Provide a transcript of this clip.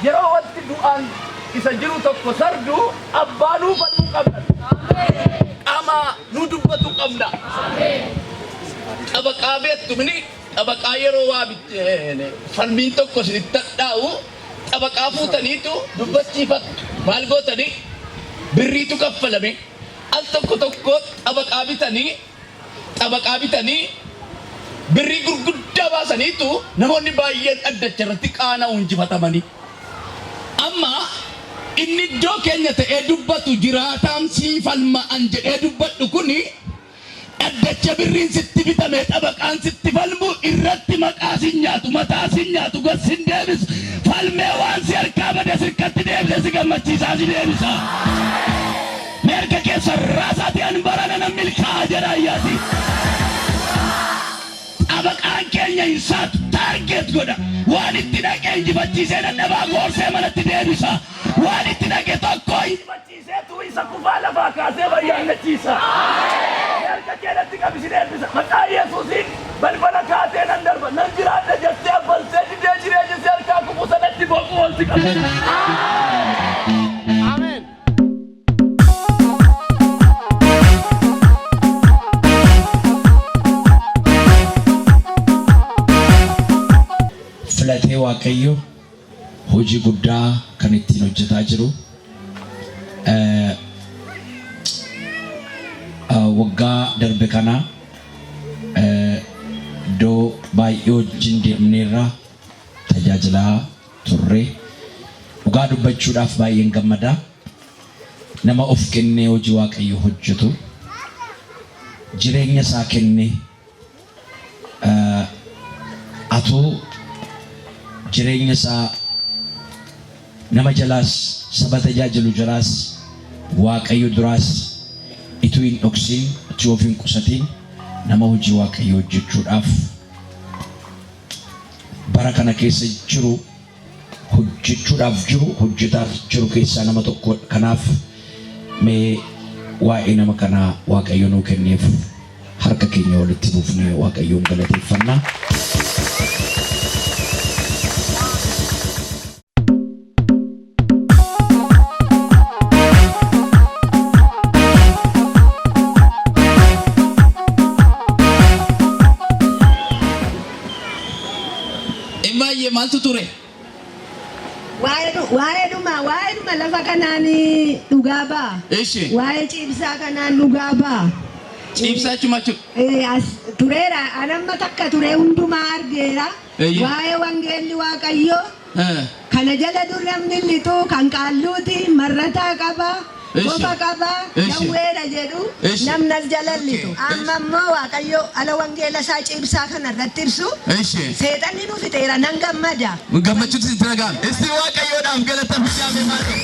yeroo wanti du'aan isa jiru tokko sardu abbaanuu baluu qabna. Qaama nu dubbatu qabna. Xabaqaa beektumni xabaqaa yeroo waa falmiin tokko isinitti dhadhaa'u xabaqaa fuutaniitu dubbachiifatu maal gootanii birriitu kaffalame al tokko tokko xabaqaa bitanii birrii gurguddaa baasaniitu namoonni baay'een addacha irratti qaana'u injifatamanii. Amma inni iddoo keenya ta'ee dubbatu jiraataan sii falma'an jedhee dubbadhu kuni addacha birriin sitti bitame xabaqaan sitti falmu irratti maqaa sin nyaatu mataa sin nyaatu gos sin deebisu falmee waan si harkaa bade sirkatti deebise si gammachiisaa si deebisa. Merka keessa raasaati an barana na milkaa jedha ayyaati. Xabaqaan keenya insaatu taargeet godha waan itti dhaqee injifachiisee dadhabaa goorsee manatti deebisa. Waan itti dhaqee tokko injifachiisee tuu isa kufaa lafaa kaasee bayyaannachiisa. Merka keellatti qabisi deebisa. Maqaa Yesuusiin balbala kaatee nan darba nan jiraadha jettee abbaltee didee jireenya si harkaa kufu sanatti boquu wanti qabata. Filatee Waaqayyo hojii guddaa kan ittiin hojjetaa jiru waggaa darbe kana iddoo baay'ee wajjin deemneerra tajaajilaa turre dhugaa dubbachuudhaaf baay'een gammada. Nama of kennee hojii Waaqayyo hojjetu jireenya isaa kennee atuu jireenya isaa nama jalaas saba tajaajilu jalaas Waaqayyo duraas ituu hin dhoksin ituu of hin qusatin nama hojii Waaqayyo hojjechuudhaaf bara kana keessa jiru hojjechuudhaaf jiru hojjetaaf jiru keessaa nama tokko. Kanaaf mee waa'ee nama kanaa Waaqayyo nuu kenneef harka keenya walitti buufnee Waaqayyoon galateeffannaa. Maaltu ture? Waa'ee dhuma lafa kanaan dhugaa ba'a. Eeshi. Waa'ee ciibsaa kanaan dhugaa ba'a. Ciibsaa chumachu. Tureera anamma takka ture hundumaa argeera. Waa'ee wangeelli Waaqayyoo. Kana jala durramni lituu kan qaalluuti marrataa qaba. Boba qaba dawweera jedhu namnas jalallitu. Amma immoo Waaqayyo ala wangeela isaa ciibsaa kana irratti ibsu seexanni nu fixeera nan gammada. Gammachuutu si dhaga'ama. Isti Waaqayyoodhaaf galata guddaa beekaa.